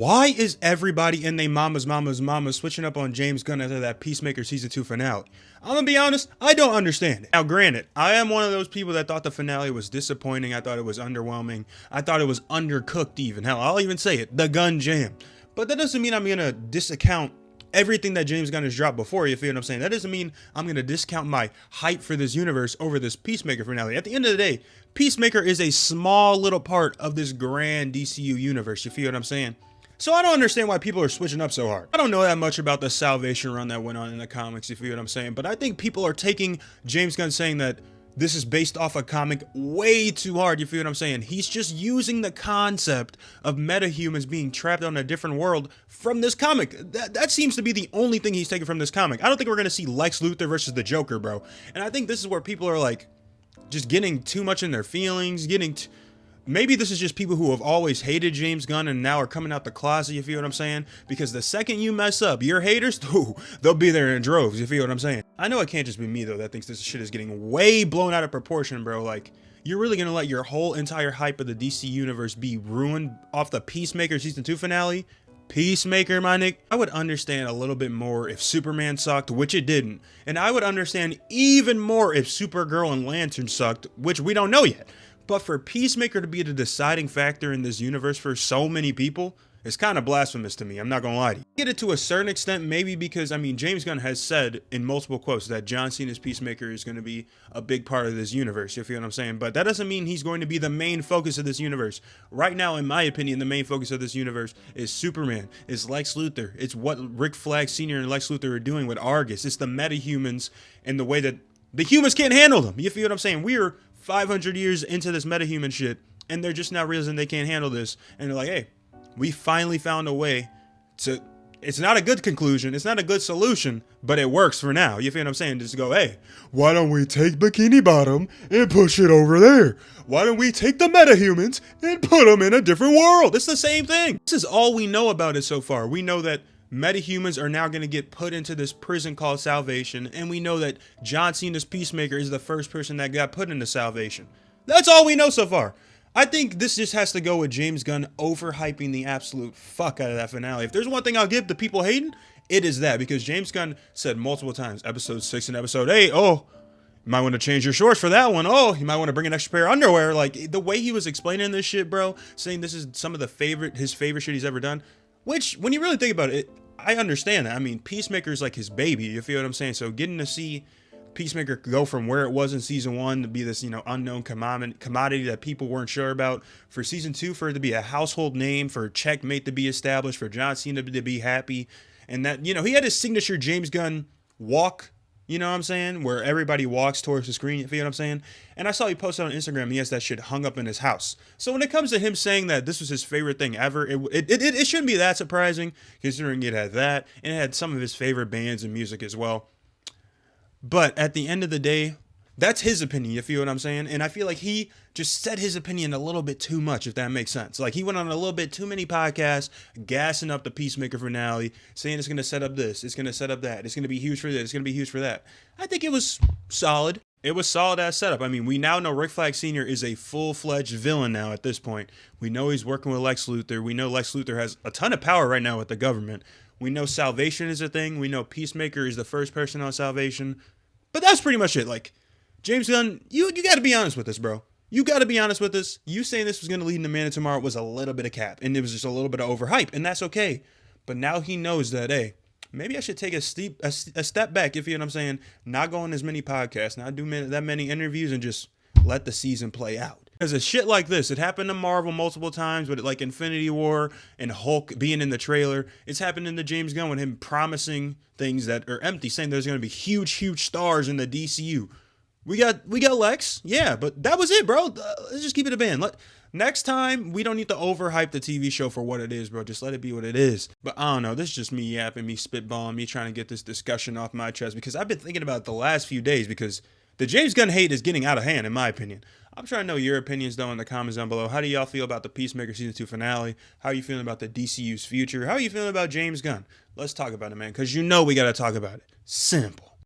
Why is everybody and they mama's switching up on James Gunn after that Peacemaker season 2 finale? I'm gonna be honest, I don't understand it. Now granted, I am one of those people that thought the finale was disappointing. I thought it was underwhelming. I thought it was undercooked even. Hell, I'll even say it, the gun jam. But that doesn't mean I'm gonna discount everything that James Gunn has dropped before, you feel what I'm saying? That doesn't mean I'm going to discount my hype for this universe over this Peacemaker finale. At the end of the day, Peacemaker is a small little part of this grand DCU universe, you feel what I'm saying? So I don't understand why people are switching up so hard. I don't know that much about the Salvation run that went on in the comics, you feel what I'm saying? But I think people are taking James Gunn saying that this is based off a comic way too hard, you feel what I'm saying? He's just using the concept of metahumans being trapped on a different world from this comic. That seems to be the only thing he's taken from this comic. I don't think we're going to see Lex Luthor versus the Joker, bro. And I think this is where people are like, just getting too much in their feelings, maybe this is just people who have always hated James Gunn and now are coming out the closet, you feel what I'm saying? Because the second you mess up, your haters, they'll be there in droves, you feel what I'm saying? I know it can't just be me though that thinks this shit is getting way blown out of proportion, bro. Like, you're really gonna let your whole entire hype of the DC universe be ruined off the Peacemaker season 2 finale? Peacemaker, my nigga. I would understand a little bit more if Superman sucked, which it didn't. And I would understand even more if Supergirl and Lantern sucked, which we don't know yet. But for Peacemaker to be the deciding factor in this universe for so many people, it's kind of blasphemous to me, I'm not gonna lie to you. I get it to a certain extent, maybe because, I mean, James Gunn has said in multiple quotes that John Cena's Peacemaker is going to be a big part of this universe, you feel what I'm saying? But that doesn't mean he's going to be the main focus of this universe. Right now, in my opinion, the main focus of this universe is Superman, is Lex Luthor. It's what Rick Flag Sr. and Lex Luthor are doing with Argus. It's the metahumans and the way that the humans can't handle them, you feel what I'm saying? We're 500 years into this metahuman shit, and they're just now realizing they can't handle this, and they're like, hey, we finally found a way to, it's not a good conclusion, it's not a good solution, but it works for now, you feel what I'm saying? Just go, hey, why don't we take Bikini Bottom and push it over there? Why don't we take the metahumans and put them in a different world? It's the same thing. This is all we know about it so far. We know that metahumans are now going to get put into this prison called Salvation, and we know that John Cena's Peacemaker is the first person that got put into Salvation. That's all we know so far. I think this just has to go with James Gunn overhyping the absolute fuck out of that finale. If there's one thing I'll give the people hating, it is that, because James Gunn said multiple times, episode 6 and episode 8, oh, you might want to change your shorts for that one. Oh, you might want to bring an extra pair of underwear. Like, the way he was explaining this shit, bro, saying this is some of his favorite shit he's ever done, which, when you really think about it, I understand that. I mean, Peacemaker is like his baby, you feel what I'm saying? So getting to see Peacemaker go from where it was in season 1 to be this, unknown commodity that people weren't sure about, for season 2 for it to be a household name, for Checkmate to be established, for John Cena to be happy, and that, he had his signature James Gunn walk, you know what I'm saying, where everybody walks towards the screen, you feel what I'm saying? And I saw he posted on Instagram, he has that shit hung up in his house. So when it comes to him saying that this was his favorite thing ever, it shouldn't be that surprising, considering it had that, and it had some of his favorite bands and music as well. But at the end of the day, that's his opinion, you feel what I'm saying? And I feel like he just said his opinion a little bit too much, if that makes sense. Like, he went on a little bit too many podcasts, gassing up the Peacemaker finale, saying it's going to set up this, it's going to set up that, it's going to be huge for this, it's going to be huge for that. I think it was solid. It was solid as setup. I mean, we now know Rick Flag Sr. is a full-fledged villain now at this point. We know he's working with Lex Luthor. We know Lex Luthor has a ton of power right now with the government. We know Salvation is a thing. We know Peacemaker is the first person on Salvation. But that's pretty much it. Like, James Gunn, you got to be honest with this, bro. You got to be honest with this. You saying this was going to lead into Man of Tomorrow was a little bit of cap, and it was just a little bit of overhype, and that's okay. But now he knows that, hey, maybe I should take a step back, if you know what I'm saying, not go on as many podcasts, not do that many interviews, and just let the season play out. Because of shit like this, it happened to Marvel multiple times with like Infinity War and Hulk being in the trailer. It's happened in the James Gunn with him promising things that are empty, saying there's going to be huge stars in the DCU. We got Lex, yeah, but that was it, bro. Let's just keep it a band. Next time, we don't need to overhype the TV show for what it is, bro. Just let it be what it is. But I don't know. This is just me yapping, me spitballing, me trying to get this discussion off my chest, because I've been thinking about it the last few days, because the James Gunn hate is getting out of hand, in my opinion. I'm trying to know your opinions, though, in the comments down below. How do y'all feel about the Peacemaker Season 2 finale? How are you feeling about the DCU's future? How are you feeling about James Gunn? Let's talk about it, man, because we got to talk about it. Simple.